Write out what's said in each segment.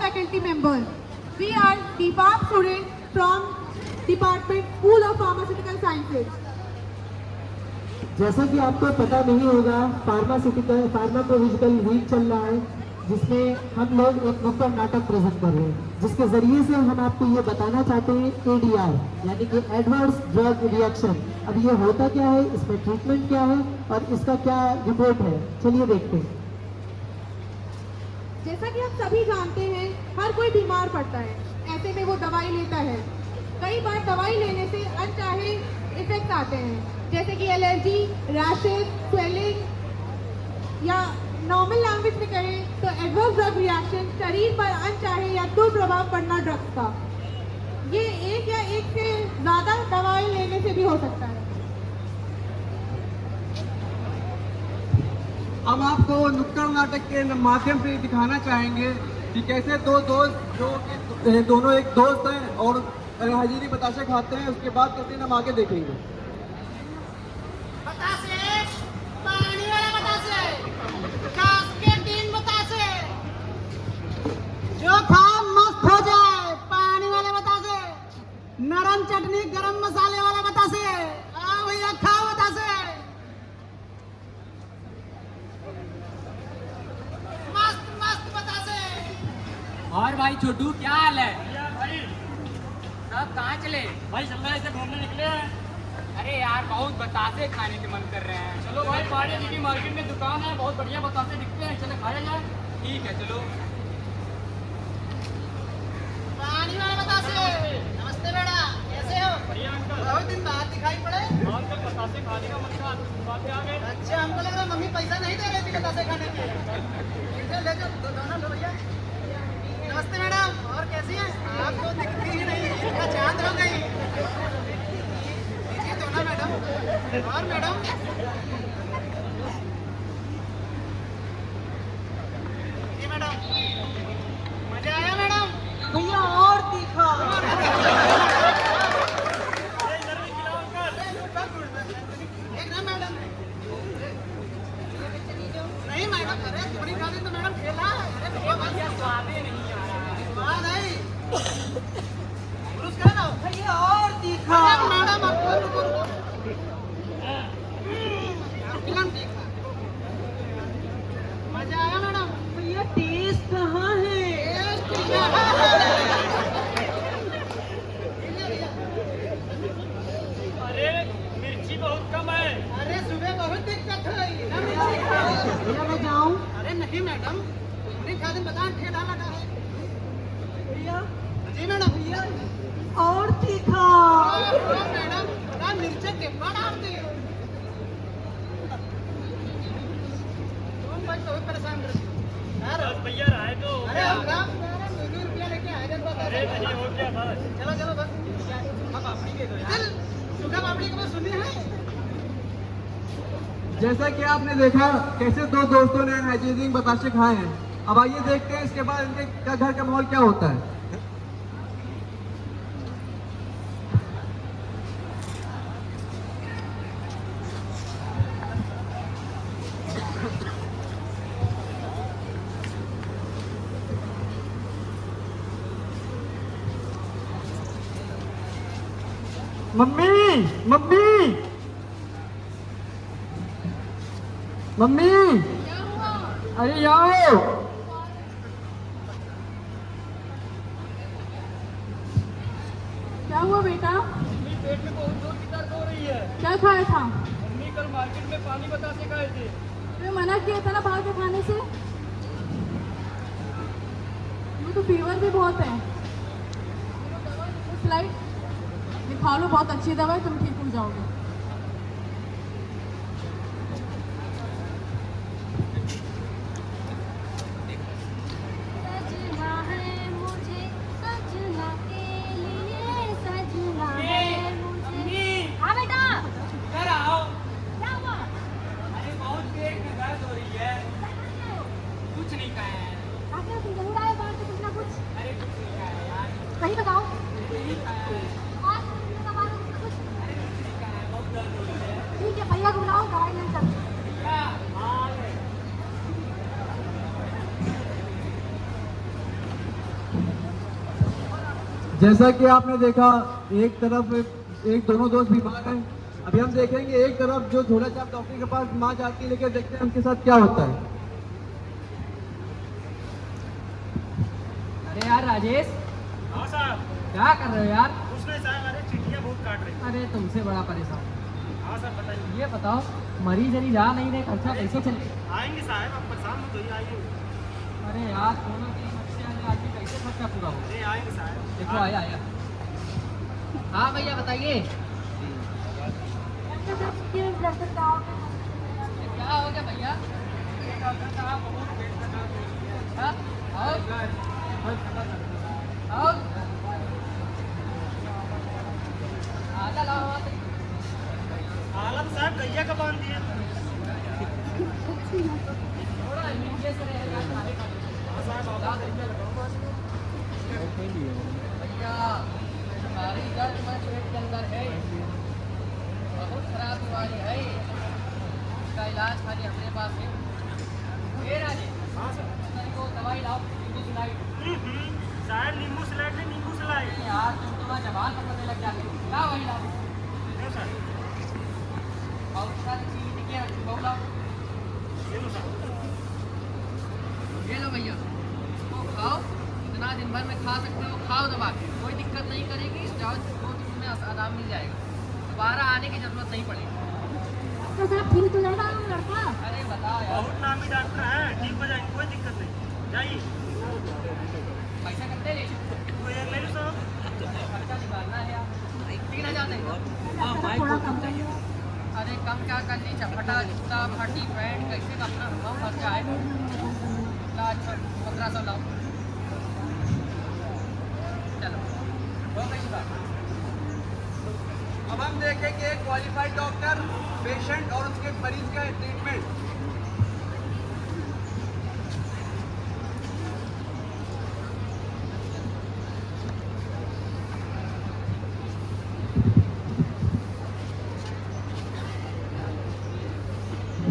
faculty members. We are DPARP students from Department School of Pharmaceutical Sciences. जैसा कि आपको पता नहीं होगा, फार्माकोलॉजिकल वीक चल रहा है, जिसमें हम लोग एक नुक्कड़ नाटक प्रेजेंट कर रहे हैं, जिसके जरिए से हम आपको ये बताना चाहते हैं ADR यानी कि एडवर्स ड्रग रिएक्शन। अब ये होता क्या है, इसमें ट्रीटमेंट क्या है और इसका क्या रिपोर्ट है, चलिए देखते हैं। जैसा कि आप सभी जानते हैं, हर कोई बीमार पड़ता है, ऐसे में वो दवाई लेता है। कई बार दवाई लेने से अनचाहे इफेक्ट आते हैं, जैसे कि एलर्जी, रैशेस, स्वेलिंग, या नॉर्मल लैंग्वेज में कहें तो एडवर्स ड्रग रिएक्शन, शरीर पर अनचाहे या दुष्प्रभाव पड़ना ड्रग्स का। ये एक या एक से ज्यादा दवाई लेने से भी हो सकता है। हम आपको नुक्कड़ नाटक के माध्यम से दिखाना चाहेंगे कि कैसे दो दोस्त जो दोनों एक दोस्त हैं और हजीरी बतासे खाते हैं, उसके बाद कैसे हम आगे देखेंगे। बतासे, पानी वाला बतासे, खास के 3 बतासे, जो खा मस्त हो जाए, पानी वाले बतासे, नरम चटनी गरम मसाले वाला बतासे, आ भैया खाओ बतासे, मस्त मस्त बतासे। और भाई छोटू क्या हाल है? भाई सब कहाँ चले? भाई चल रहा है, ऐसे घूमने निकले हैं। अरे यार बहुत बतासे खाने के मन कर रहे हैं। चलो भाई, पाड़िया जी की मार्केट में दुकान है, बहुत बढ़िया बतासे दिखते हैं, चले खाया जाए। ठीक है चलो। पानी वाले बतासे, नमस्ते बेटा, कैसे हो? बढ़िया अंकल। बहुत दिन बाद दिखाई पड़े। अंकल बतासे खाने का मन था, बात पे आ गए। अच्छा, हमको लग रहा है मम्मी पैसा नहीं दे रही थी बतासे खाने के। ले जाओ, दोनों लो भैया। नमस्ते मैडम, और कैसी हैं? आप तो दिखती ही नहीं, इनका चांद हो गई। दीजिए दो ना मैडम। और मैडम, जी मैडम, मजा आया मैडम? भैया और तीखा। इधर भी खिलाओ अंकल। एक ना मैडम, नहीं मैडम, अरे थोड़ी खा दी तो मैडम खेला। अरे भैया भैया स्वाद ही नहीं आ रहा है। बात आई पुरुष कह ना भैया और तीखा। मैडम आपको रुको रुको, फिल्म तीखा। मजा आया मैडम? भैया टेस्ट कहाँ है? टेस्ट यहाँ है। अरे मिर्ची बहुत कम है। अरे सुबह बहुत दिक्कत हुई ना, मिर्ची खाओ। भैया मैं जाऊँ? अरे नहीं मैडम, नहीं खा दिन बता ठेला लगा है। भैया जी मैडम, भैया और तीखा। मैडम ना मिर्च टिप्पा डालती हो तुम, बस बहुत परेशान कर। बस भैया रहा तो हो अरे गया। हम काम ₹200 लेके आए थे। अरे नहीं हो गया बस। चलो चलो बस, अब पापड़ी दे दो यार। सूखा पापड़ी को सुने हैं? जैसा कि आपने देखा कैसे दो दोस्तों ने हाइजीनिक बतासे खाए हैं, अब आइए देखते हैं इसके बाद इनके घर का माहौल क्या होता है। मम्मी मम्मी मम्मी, अरे आओ। क्या हुआ बेटा? मम्मी पेट में बहुत जोर की दर्द हो रही है। क्या खाया था? मम्मी कल मार्केट में पानी बतासे खाए थे। मैं मना किया था ना बाहर के खाने से। मुझे तो फीवर भी बहुत है। फ्लाइट खा लो, बहुत अच्छी दवाई, तुम ठीक हो जाओगे। सजना है मुझे, सजना के लिए सजना है मुझे। हाँ बेटा, इधर आओ। क्या हुआ? अरे बहुत पेट में दर्द हो रही है। कुछ नहीं खाया है। आखिर तुम जरूर आए बाहर से कुछ ना कुछ। अरे कुछ नहीं खाया है यार। सही बताओ। नहीं खाया है। आज तुमने कहा बाहर से कुछ ना कुछ। अरे कुछ नहीं खाया है, बहुत दर्द हो रही है। ठीक है, भैया को बुलाओ, दवाई ले चल। क्या हाल है? जैसा कि आपने देखा, एक तरफ एक दोनों दोस्त बीमार हैं। अभी हम देखेंगे एक तरफ जो झोला छाप डॉक्टर के पास माँ जाती है, लेकर देखते हैं उनके साथ क्या होता है। अरे यार राजेश, हाँ साहब, क्या कर रहे हो यार? कुछ नहीं साहब, अरे चिट्ठियाँ बहुत काट रही। अरे तुमसे बड़ा परेशान। हाँ सर बताइए। ये बताओ, मरीज यदि जा नहीं रहे, खर्चा कैसे चले? आएंगे साहब, आप परेशान मत होइए, आइए। अरे यार दोनों की समस्या है, आदमी कैसे खर्चा पूरा हो? अरे आएंगे साहब। देखो आया आया। हाँ भैया बताइए, डॉक्टर साहब क्या हो गया भैया? डॉक्टर साहब बहुत पेट में दर्द हो रही है। हाँ? और आधा लाओ वहाँ से। आलम साहब गैया का बांध दिया। थोड़ा नीचे से रहेगा, खाने का। भैया हमारी दर्द में पेट के अंदर है, बहुत खराब बीमारी है, इसका इलाज खाली अपने पास है। ये राजेश, हाँ सर। तेरे को दवाई लाओ, नींबू साहब नींबू स्लाइड नहीं, नींबू स्लाइड। यार तुम तो वहाँ जबान पकड़ने लग जाते हो। लाओ वही लाओ। नहीं सर, और उसका चीनी टिकिया बहु लाओ। ये लो सर। ये लो भैया, इसको खाओ, जितना दिन भर में खा सकते हो खाओ दबा के, कोई दिक्कत नहीं करेगी। जाओ 2 दिन में आराम मिल जाएगा, दोबारा आने की जरूरत नहीं पड़ेगी। डॉक्टर साहब ठीक तो जाएगा लड़का? अरे बताओ यार, बहुत नामी डॉक्टर है, ठीक हो जाएंगे, कोई दिक्कत नहीं। जाइए। पैसा कितने ले? कोई ले लो साहब। खर्चा निकालना है यार, पीना चाहते हैं? थोड़ा कम करिए। अरे कम क्या कर ली, चपटा जूता फटी पैंट कैसे का अपना कम खर्चा है। ला 1500 लाओ। चलो हो गई बात। अब हम देखेंगे एक क्वालिफाइड डॉक्टर पेशेंट और उसके मरीज का ट्रीटमेंट।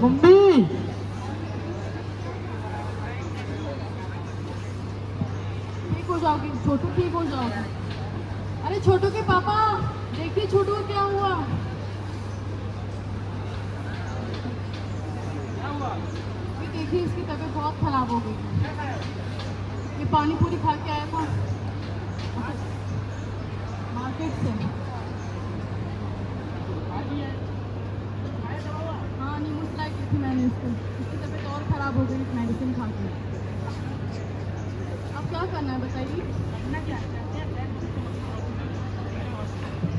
मम्मी, ठीक हो जाओगी छोटू, ठीक हो जाओगी। अरे छोटू के पापा, देखिए छोटू को क्या हुआ। ये देखिए इसकी तबीयत बहुत खराब हो गई। ये पानी पूरी खा के आया था मार्केट से। हाँ नींबू स्लाइड की थी मैंने इसको, इसकी तबीयत और खराब हो गई मेडिसिन खा के। अब क्या करना है बताइए?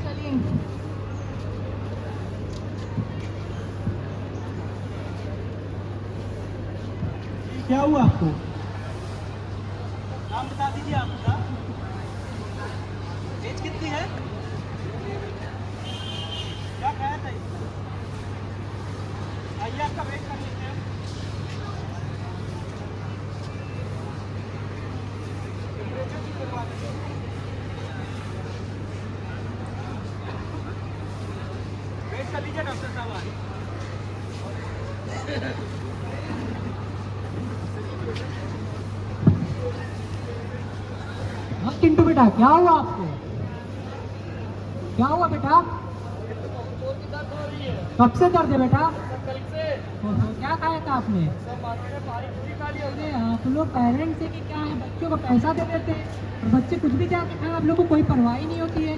चलिए। क्या हुआ आपको? नाम बता दीजिए आपका। एज कितनी है? क्या खाया था? आइए आपका वेट कर लेते हैं। टेम्परेचर चेक करवा देंगे। वेट कर लीजिए डॉक्टर साहब आए। हाँ चिंटू बेटा, क्या हुआ आपको? क्या हुआ बेटा? कब से दर्द है बेटा? ओहो, क्या खाया था आपने? अरे आप लोग पेरेंट्स है कि क्या है, बच्चों को पैसा दे देते हैं और बच्चे कुछ भी जाके खाएं, आप लोग को कोई परवाह ही नहीं होती है।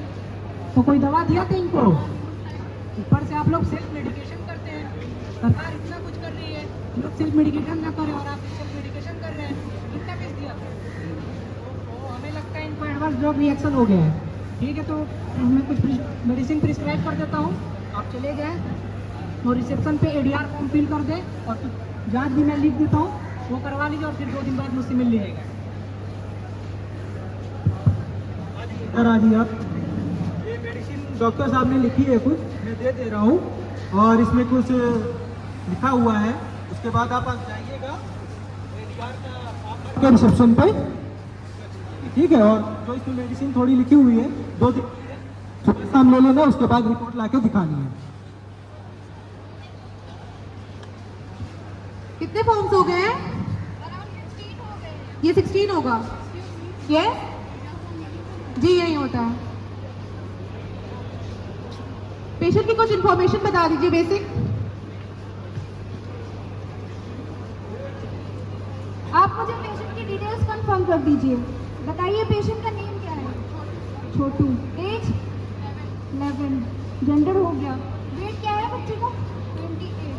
तो कोई दवा दिया था इनको? ऊपर से आप लोग सेल्फ मेडिकेशन करते हैं। सरकार इतना कुछ कर रही है, लोग सेल्फ मेडिकेशन ना करें और आप सेल्फ मेडिकेशन कर रहे हैं। इतना किस दिया? तो हमें लगता है इनको एडवांस ड्रग रिएक्शन हो गया है। ठीक है, तो मैं कुछ मेडिसिन प्रिस्क्राइब कर देता हूँ, आप चले जाएँ और रिसेप्शन पे एडीआर फॉर्म फिल कर दे और कुछ जांच भी मैं लिख देता हूँ, वो करवा लीजिए और फिर 2 दिन बाद मुझसे मिल लीजिएगा। इधर आ जाइए आप। ये मेडिसिन डॉक्टर साहब ने लिखी है, कुछ मैं दे दे रहा हूँ और इसमें कुछ लिखा हुआ है। उसके बाद आप जाइएगा के रिसेप्शन पे, ठीक है। और जो इसमें मेडिसिन थोड़ी लिखी हुई है, 2 दिन सुबह शाम ले लेना, उसके बाद रिपोर्ट ला के दिखानी है। कितने फॉर्म्स हो गए हैं? ये 16 होगा। यस, जी यही होता है। पेशेंट की कुछ इंफॉर्मेशन बता दीजिए बेसिक। आप मुझे पेशेंट की डिटेल्स कंफर्म कर दीजिए। बताइए पेशेंट का नेम क्या है? छोटू। एज 11। जेंडर हो गया। वेट क्या है बच्चे का? 28।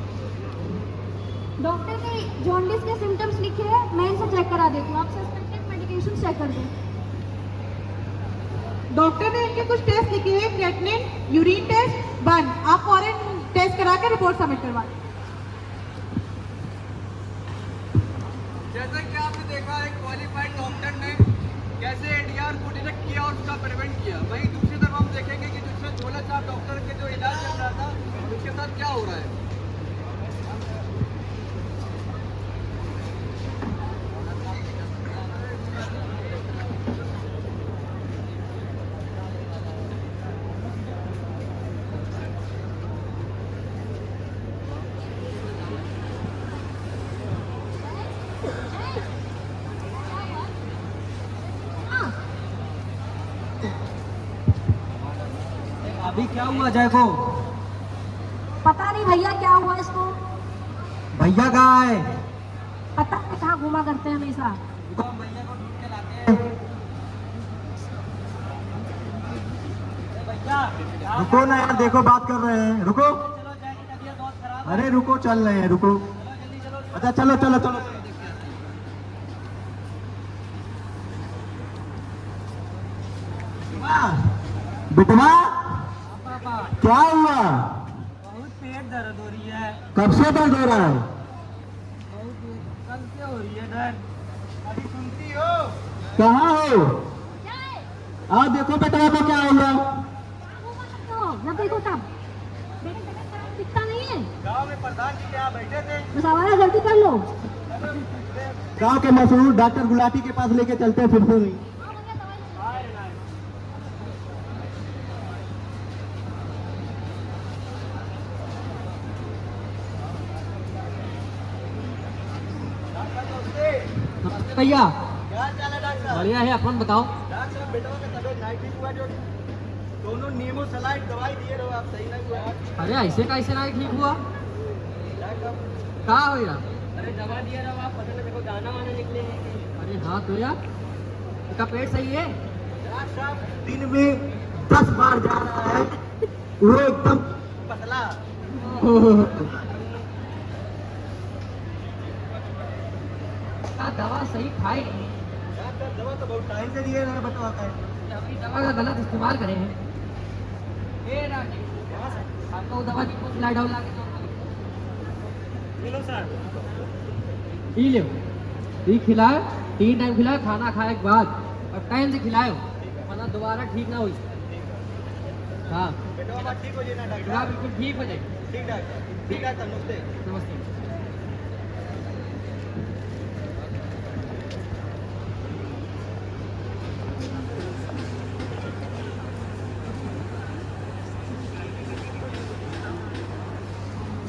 डॉक्टर ने जॉन्डिस के सिम्टम्स लिखे हैं, मैं इनसे चेक करा देती हूँ। आप सस्पेक्टेड मेडिकेशन चेक कर दें। डॉक्टर ने इनके कुछ टेस्ट लिखे हैं, क्रेटनिन, यूरिन टेस्ट, बन। आप फॉरेन टेस्ट करा के रिपोर्ट सबमिट करवा दें। जैसा कि आपने देखा एक क्वालिफाइड डॉक्टर ने कैसे एडीआर को डिटेक्ट किया और उसका प्रिवेंट किया, वहीं दूसरी तरफ हम देखेंगे कि जिसमें 16 डॉक्टर के जो इलाज चल रहा था उसके साथ क्या हो रहा है। अभी क्या हुआ जय को? पता नहीं भैया क्या हुआ इसको। भैया कहाँ है? पता नहीं कहाँ घूमा करते हैं हमेशा। भैया को ढूंढ के लाते हैं। रुको ना यार, देखो बात कर रहे हैं, रुको। अरे रुको, चल रहे हैं, रुको। अच्छा चलो चलो चलो। बिटवा क्या हुआ? बहुत पेट दर्द हो रही है। कब से दर्द हो रहा है? कल से हो रही है दर्द। अभी सुनती हो? कहाँ हो? आओ देखो बेटा को क्या हुआ। जब देखो तब दिखता नहीं है। गांव में प्रधान जी के यहाँ बैठे थे। बस आवारा जल्दी कर लो। गांव के मशहूर डॉक्टर गुलाटी के पास लेके चलते हैं फिर से। भैया क्या चाल है डॉक्टर साहब? बढ़िया है, अपन बताओ। डॉक्टर साहब बेटवा का तबियत नहीं ठीक हुआ, जो दोनों नीमो सलाइड दवाई दिए रहो आप, सही नहीं हुआ। अरे ऐसे कैसे नहीं ठीक हुआ? कहाँ हो यार? अरे दवा दिया रहा आप, पता नहीं देखो दाना वाना निकले हैं। अरे हाँ तो यार, इसका पेट सही है? डॉक्टर साहब दिन में 10 बार जा रहा है, वो एकदम पतला। दवा सही खाई। डॉक्टर दवा तो बहुत टाइम से दिए रहे, बताओ है। अपनी दवा का गलत इस्तेमाल करे हैं। ए राजेश, आपको वो दवा की कुछ लाई डाउन लाके दो। लो सर। P low. पी खिलाए, 3 टाइम खिलाए, खाना खाए के बाद, और टाइम से खिलाए, वरना दोबारा ठीक ना हुई। हाँ बेटवा ठीक हो जाए ना डॉक्टर? हाँ बिल्कुल ठीक हो जाए। ठीक डॉक्टर, ठीक डॉक्टर, नमस्ते। नमस्ते।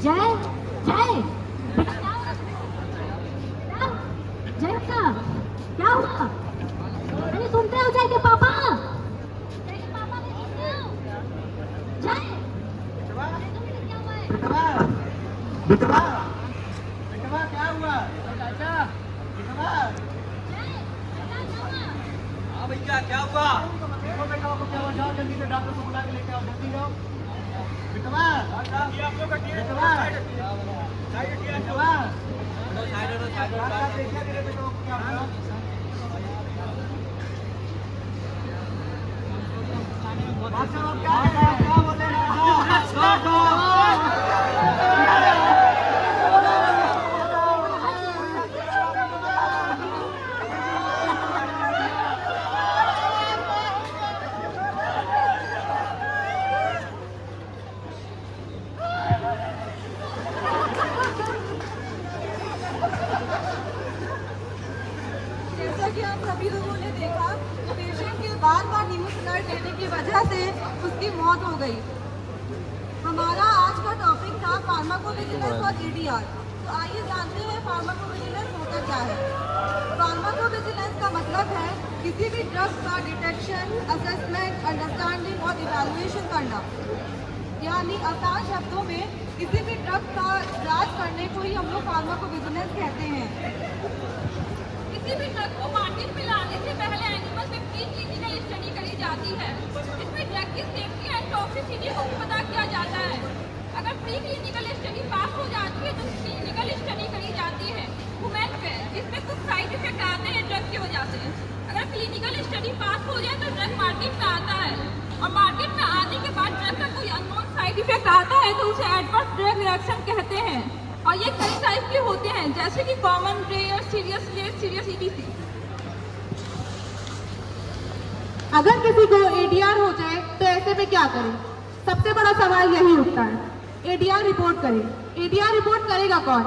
जय जय बेटा क्या हुआ? जय का क्या हुआ? अरे सुनते हो जय के पापा? जय के पापा भी सुनते हो? जय बेटवा क्या हुआ है? बेटवा बेटवा बेटवा क्या हुआ? चाचा बेटवा। जय क्या हुआ? हाँ भैया क्या हुआ? देखो बेटवा को क्या हुआ, जाओ जल्दी से डॉक्टर को बुला के लेके आओ, जल्दी जाओ। बेटवा ये आप लोग का बेटवा साइड किया बेटवा साइड डॉक्टर देखिए मेरे बेटवा को क्या हुआ। डॉक्टर साहब क्या बोले जैसा कि आप सभी लोगों ने देखा, पेशेंट के बार बार नीमोसलाइड लेने की वजह से उसकी मौत हो गई। हमारा आज का टॉपिक था फार्माकोविजिलेंस और एडीआर। तो आइए जानते हैं फार्माकोविजिलेंस होता क्या है। फार्माकोविजिलेंस का मतलब है किसी भी ड्रग का डिटेक्शन, असेसमेंट, अंडरस्टैंडिंग और इवैल्यूएशन करना। यानी आसान शब्दों में किसी भी ड्रग का जांच करने को ही हम लोग फार्माकोविजिलेंस कहते हैं। किसी भी ड्रग को मार्केट में लाने से पहले एनिमल में प्री क्लिनिकल स्टडी करी जाती है। इसमें ड्रग की सेफ्टी एंड टॉक्सिसिटी को भी पता किया जाता है। अगर प्री क्लिनिकल स्टडी पास हो जाती है तो क्लिनिकल स्टडी करी जाती है ह्यूमन पे, जिसमें कुछ साइड इफेक्ट आते हैं ड्रग की वजह से। अगर क्लिनिकल स्टडी पास हो जाए तो ड्रग मार्केट में आता है, और मार्केट में आने के बाद ड्रग का कोई अननोन साइड इफेक्ट आता है तो उसे एडवर्स ड्रग रिएक्शन कहते हैं। और ये कई टाइप के होते हैं, जैसे कि common, rare, serious, less serious, etc। अगर किसी को एडीआर हो जाए तो ऐसे में क्या करें? सबसे बड़ा सवाल यही उठता है। एडीआर रिपोर्ट करें। एडीआर रिपोर्ट करेगा कौन?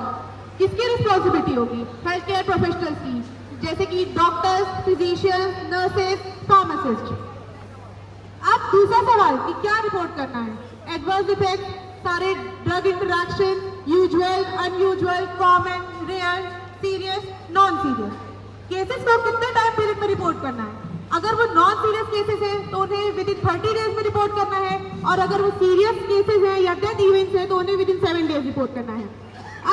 किसकी रिस्पॉन्सिबिलिटी होगी? हेल्थ केयर प्रोफेशनल्स की, जैसे कि डॉक्टर्स, फिजिशियंस, नर्सेस, फार्मासिस्ट। अब दूसरा सवाल कि क्या रिपोर्ट करना है? एडवर्स इफेक्ट, सारे drug interaction, usual, unusual, common, rare, serious, non serious. Cases को कितने टाइम पीरियड में रिपोर्ट करना है? अगर वो नॉन सीरियस केसेस हैं तो उन्हें विद इन 30 डेज में रिपोर्ट करना है, और अगर वो सीरियस केसेस हैं या डेथ इवेंट्स हैं तो उन्हें विद इन 7 डेज रिपोर्ट करना है।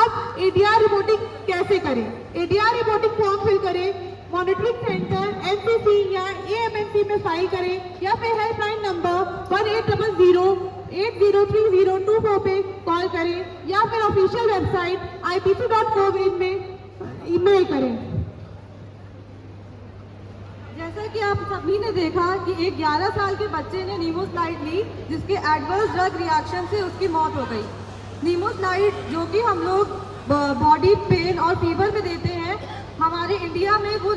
अब एडीआर रिपोर्टिंग कैसे करें? एडीआर रिपोर्टिंग फॉर्म फिल करें, मॉनिटरिंग सेंटर, एमसीसी या एएमएमसी में फाइल करें, या फिर हेल्पलाइन नंबर 1800-803024 पे कॉल करें, या फिर ऑफिशियल वेबसाइट ipc.gov में ईमेल करें। जैसा कि आप सभी ने देखा कि एक 11 साल के बच्चे ने नीमोस्लाइड ली, जिसके एडवर्स ड्रग रिएक्शन से उसकी मौत हो गई। नीमोस्लाइड जो कि हम लोग बॉडी पेन और फीवर में देते हैं, हमारे इंडिया में वो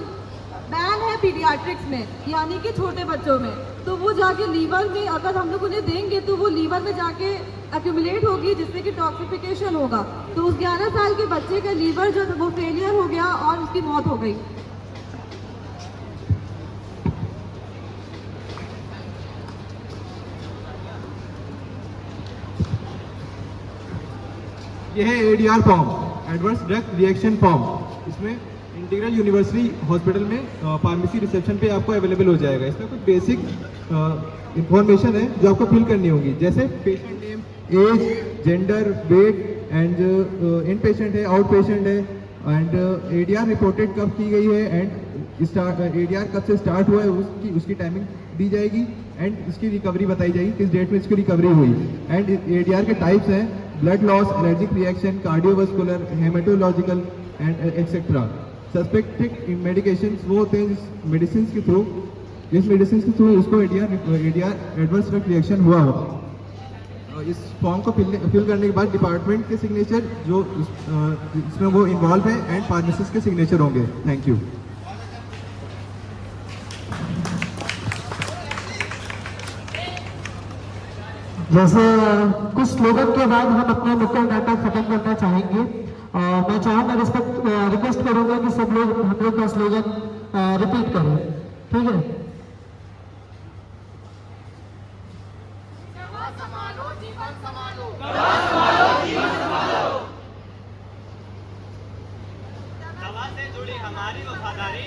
बैन है पीडियाट्रिक्स में, यानी कि छोटे बच्चों में। तो वो जाके लीवर में अगर हम लोग उन्हें देंगे तो वो लीवर में जाके एक्यूमुलेट होगी, जिससे कि टॉक्सिफिकेशन होगा। तो उस 11 साल के बच्चे का लीवर जो वो फेलियर हो गया और उसकी मौत हो गई। यह है ADR form, adverse drug reaction form. इसमें इंटीग्रल यूनिवर्सिटी हॉस्पिटल में फार्मेसी रिसेप्शन पे आपको अवेलेबल हो जाएगा। इसमें कुछ बेसिक इंफॉर्मेशन है जो आपको फिल करनी होगी, जैसे patient name, age, gender, weight and in patient है, आउट पेशेंट है, एंड एडीआर रिपोर्टेड कब की गई है, एंड एडीआर कब से स्टार्ट हुआ है उसकी टाइमिंग दी जाएगी, एंड इसकी रिकवरी बताई जाएगी, किस डेट में इसकी रिकवरी हुई। एंड एडीआर के टाइप्स हैं blood loss, allergic reaction, cardiovascular, haematological and etcetera. Suspected medications वो होते हैं जिस मेडिसिन के थ्रू इसको एडीआर एडवर्स ड्रग रिएक्शन हुआ हो। इस फॉर्म को फिल करने के बाद डिपार्टमेंट के सिग्नेचर जो इसमें वो इन्वॉल्व है एंड फार्मासिस्ट के सिग्नेचर होंगे। Thank you. जैसे कुछ स्लोगन के बाद हम अपना नुक्कड़ नाटक खत्म करना चाहेंगे, और मैं चाहूँगा रिक्वेस्ट करूँगा कि सब लोग हम लोग का स्लोगन रिपीट करें, ठीक है? दवा से जुड़ी हमारी वफादारी,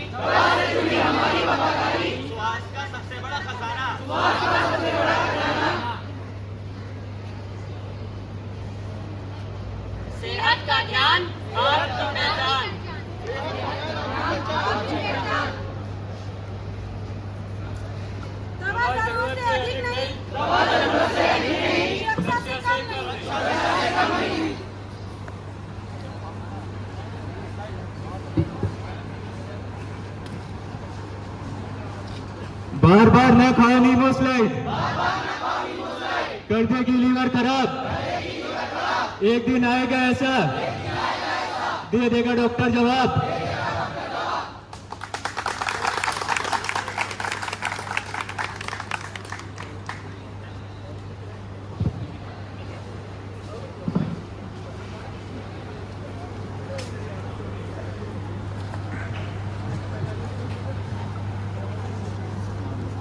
स्वास्थ्य का सबसे बड़ा खजाना, सेहत का ध्यान, भारत की पहचान। दवा जरूरत से अधिक नहीं, सुरक्षा से कम नहीं। बार बार न खाओ नीमोस्लाइड, कर देगी लीवर खराब। एक दिन आएगा ऐसा, दे देगा डॉक्टर जवाब।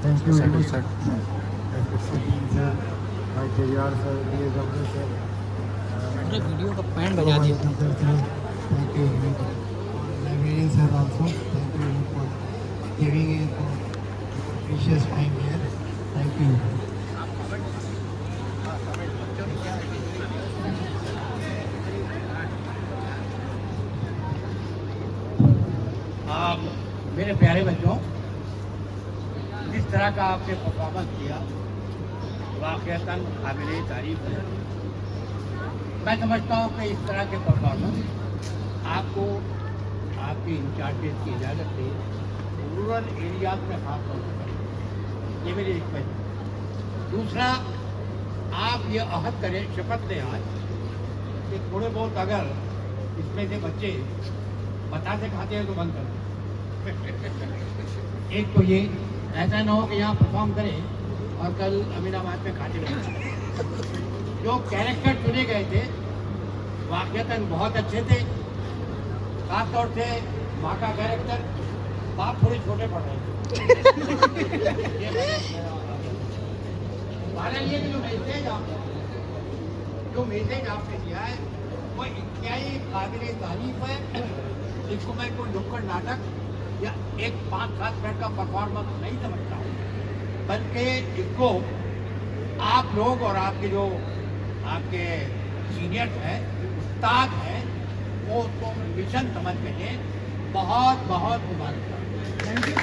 Thank you very much sir. भाई तैयार सर दिए जल्दी से वीडियो का पैन बजा दिया। Thank you librarian sir also, thank you for giving it precious time here. Thank you. मेरे प्यारे बच्चों, जिस तरह का आपने परफॉर्मेंस किया वाक़ईतन काबिल तारीफ है। मैं समझता हूँ कि इस तरह के परफॉर्मेंस आपको आपके इंचार्जेस की इजाज़त से रूरल एरियाज में खास तौर पर, ये मेरी रिक्वेस्ट है। दूसरा, आप ये अहद करें, शपथ लें आज कि थोड़े बहुत अगर इसमें से बच्चे बतासे खाते हैं तो बंद कर दें। एक तो ये ऐसा ना हो कि यहाँ परफॉर्म करें और कल अमीनाबाद में खाते रहें। जो कैरेक्टर चुने गए थे वाक़ईतन बहुत अच्छे थे, खास तौर से माँ का कैरेक्टर। बाप थोड़े छोटे पड़ रहे थे। ये जो मैसेज आपने दिया है वो इंतहाई काबिल तारीफ है। इसको मैं कोई नुक्कड़ नाटक या एक 5-7 मिनट का परफॉर्मेंस नहीं समझता हूँ, बल्कि इसको आप लोग और आपके जो आपके सीनियर्स हैं, उस्ताद हैं, वो उसको मिशन समझ के लें। बहुत बहुत मुबारक। Thank you.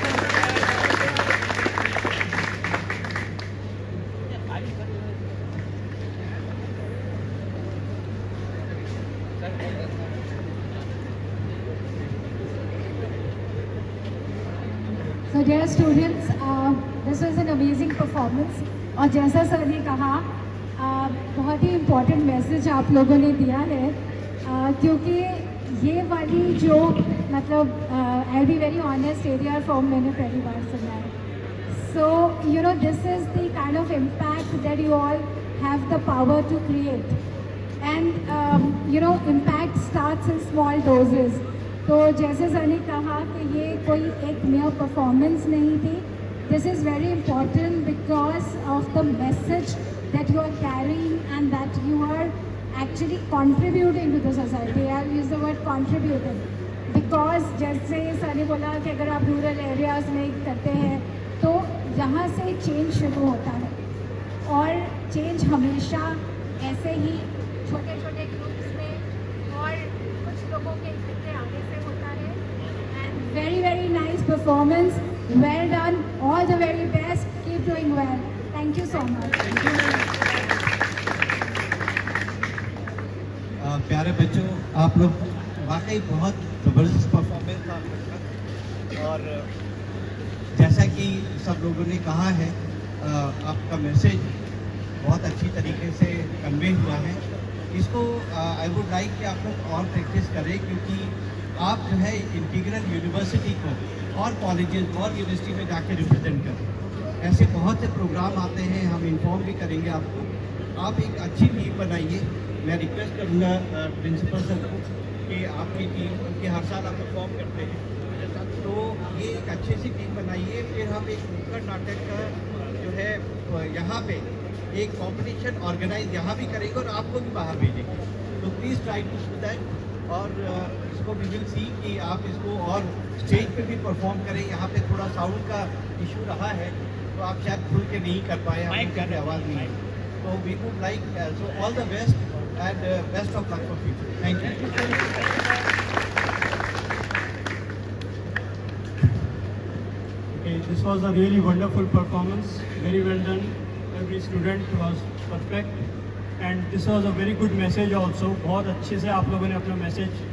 So dear students, this was an amazing performance और जैसा सर ने कहा बहुत ही इम्पोर्टेंट मैसेज आप लोगों ने दिया है क्योंकि ये वाली जो मतलब I be very honest area form मैंने पहली बार सुना है. So you know this is the kind of impact that you all have the power to create and you know impact starts in small doses. तो जैसे sir ने कहा कि ये कोई एक mere परफॉर्मेंस नहीं थी. This is very important because of the message that you are carrying and that you are actually contributing to the society. I'll use the word contributing because जैसे सर ने बोला कि अगर आप रूरल एरियाज़ में करते हैं तो यहाँ से चेंज शुरू होता है और चेंज हमेशा ऐसे ही छोटे छोटे ग्रुप्स में और कुछ लोगों के इकट्ठे आगे से होता है. And very very nice performance, well done, all the very best, keep doing well. Thank you so much. प्यारे बच्चों, आप लोग वाकई बहुत ज़बरदस्त परफॉर्मेंस था आपका और जैसा कि सब लोगों ने कहा है आपका मैसेज बहुत अच्छी तरीके से कन्वे हुआ है. इसको आई वुड लाइक कि आप लोग और प्रैक्टिस करें क्योंकि आप जो है इंटीग्रल यूनिवर्सिटी को और कॉलेजेस और यूनिवर्सिटी में जाके रिप्रेजेंट करें. ऐसे बहुत से प्रोग्राम आते हैं, हम इन्फॉर्म भी करेंगे आपको. आप एक अच्छी टीम बनाइए. मैं रिक्वेस्ट करूँगा प्रिंसिपल सर को कि आपकी टीम, उनके हर साल आप परफॉर्म करते हैं, तो ये एक अच्छी सी टीम बनाइए. फिर हम एक नुक्कड़ नाटक का जो है यहाँ पे एक कंपटीशन ऑर्गेनाइज यहाँ भी करेंगे और आपको भी बाहर भेजेंगे. तो please try to do that. और इसको वी विल सी कि आप इसको और स्टेज पे भी परफॉर्म करें. यहाँ पे थोड़ा साउंड का इशू रहा है तो आप शायद खुल के नहीं कर पाए, आपकी आवाज़ नहीं है. तो we would like so all the best and best of luck for future. Thank you. Okay, this was a really wonderful performance. Very well done. Every student was perfect, and this was a very good message also. बहुत अच्छे से आप लोगों ने अपना message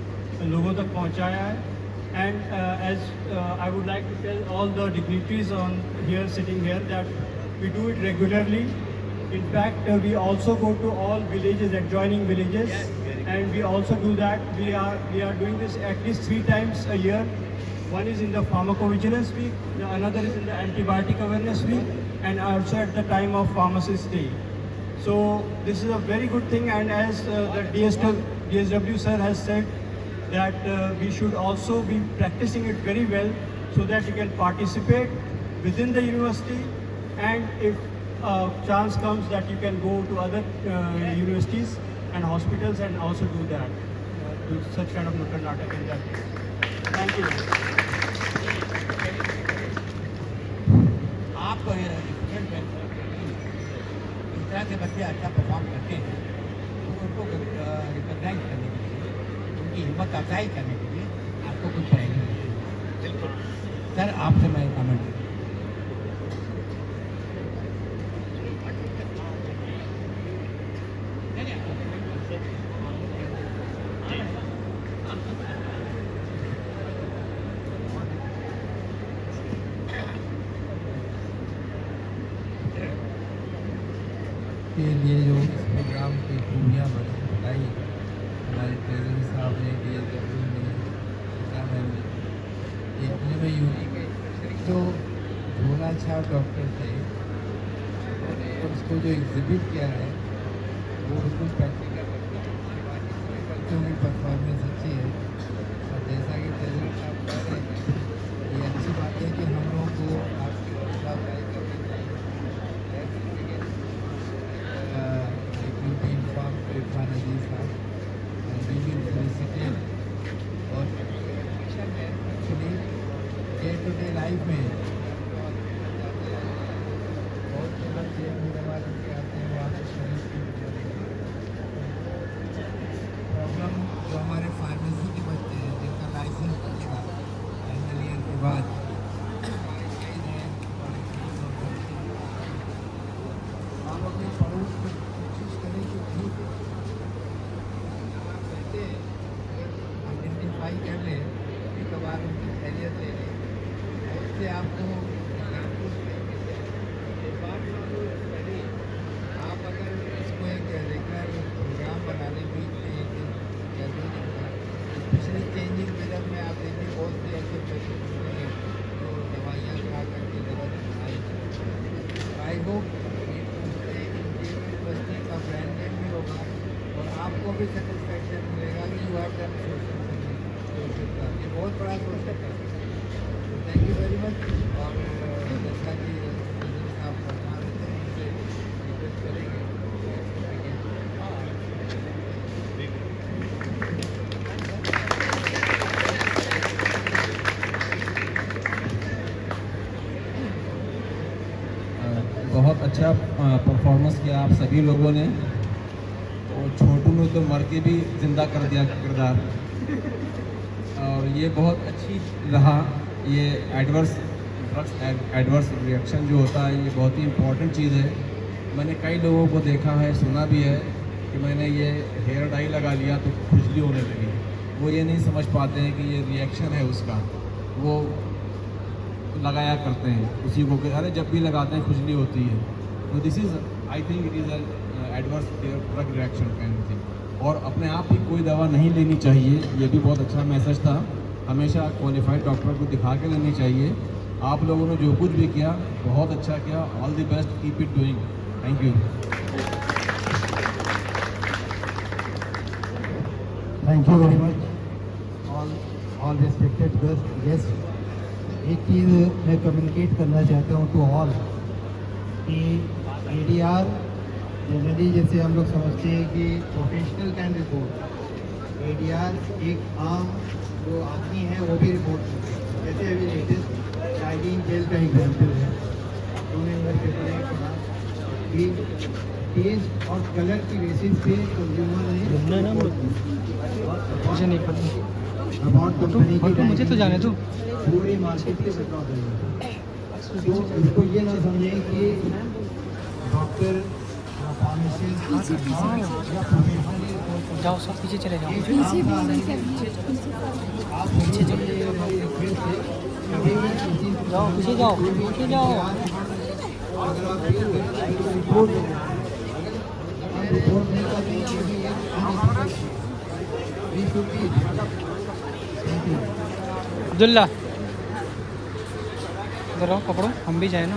लोगों तक पहुंचाया है. And as I would like to tell all the dignitaries on here sitting here that we do it regularly. In fact, we also go to all villages, adjoining villages, and we also do that. We are doing this at least 3 times a year. One is in the pharmacovigilance week, another is in the antibiotic awareness week, and also at the time of pharmacist day. So this is a very good thing, and as the DSW sir has said, that we should also be practicing it very well so that you can participate within the university, and if chance comes that you can go to other universities and hospitals and also do that, do such kind of nukkad natak in that case. Thank you. आपको student इस तरह के बच्चे अच्छा perform करते हैं तो उनको रिकॉग्नाइज करने के लिए, उनकी हिम्मत अफजाई करने के लिए आपको कुछ ट्रेनिंग बिल्कुल। सर आपसे मैं कमेंट के लिए जो इस प्रोग्राम की खूबियाँ बताई हमारे ट्रेनर साहब ने, डी एस डब्ल्यू ने, मैम ने, देखने में यूनिक है। जो झोला छाप डॉक्टर थे और उसको जो एग्जिबिट किया है वो बिल्कुल प्रैक्टिकल लगता है। बाकी सभी बच्चों की परफॉर्मेंस अच्छी है और जैसा कि ट्रेनर साहब कह रहे हैं ये अच्छी बात है कि हम लोग को आपकी हौसला अफजाई करनी चाहिए। इरफान अजीज साहब भी फेलिसिटेड और एक्शन है actually day to day life में बहुत से बच्चे हमारे के आते हैं वहाँ से शरीर की प्रॉब्लम जो हमारे फार्मेसी के बच्चे हैं जिनका लाइसेंस बनेगा फाइनल ईयर के बाद आप अपने पड़ोस में कोशिश करें कि आइडेंटिफाई कर ले कि कबार उनकी खैरियत ले लें और उससे आपको आप अगर इसको एक रेगुलर प्रोग्राम बना लें बीच में एक दिन या 2 दिन का, स्पेशली चेंजिंग पीरियड में आप देखिए बहुत से ऐसे पेशेंट होते हैं जो दवाइयाँ खा करके दर्द आई। आई होप यूनिवर्सिटी का ब्रांड नेम भी होगा और आपको भी सेटिस्फैक्शन मिलेगा कि you have done social service का। ये बहुत बड़ा सोशल है। Thank you very much. और जैसा कि आप फरमा रहे थे उनसे रिक्वेस्ट करेंगे बहुत अच्छा परफॉर्मेंस किया आप सभी लोगों ने। और छोटू ने तो मर के भी जिंदा कर दिया किरदार और ये बहुत अच्छी रहा। ये एडवर्स रिएक्शन जो होता है ये बहुत ही इम्पोर्टेंट चीज़ है। मैंने कई लोगों को देखा है, सुना भी है कि मैंने ये हेयर डाई लगा लिया तो खुजली होने लगी। वो ये नहीं समझ पाते हैं कि ये रिएक्शन है उसका, वो लगाया करते हैं उसी को कि अरे जब भी लगाते हैं खुजली होती है। तो this is I think it is adverse drug reaction kind thing. और अपने आप ही कोई दवा नहीं लेनी चाहिए, ये भी बहुत अच्छा मैसेज था। हमेशा क्वालिफाइड डॉक्टर को दिखा के लेनी चाहिए। आप लोगों ने जो कुछ भी किया बहुत अच्छा किया। All the best, keep it doing. Thank you. Thank you very much all respected guest. एक चीज़ मैं कम्युनिकेट करना चाहता हूँ टू ऑल कि ADR जनरली जैसे हम लोग समझते हैं कि प्रोफेशनल कैन रिपोर्ट, ADR एक आम जो आदमी है वो भी रिपोर्ट करते हैं। जैसे अभी लेटेस्ट चाइल्ड जेल का एग्जाम्पल है, उन्होंने मेरे पेपर में पढ़ा कि टेस्ट और कलर की बेसिस पे कंज्यूमर ने मुझे नहीं पता अबाउट कंपनी की, मुझे तो जाने दो, पूरी मार्केट के बता देंगे। तो इसको ये ना समझें कि डॉक्टर जाओ सब पीछे चले जाओ, पीछे जाओ पीछे जाओ, पीछे जाओ। अब्दुल्ला इधर आओ, पकड़ो, हम भी जाए ना।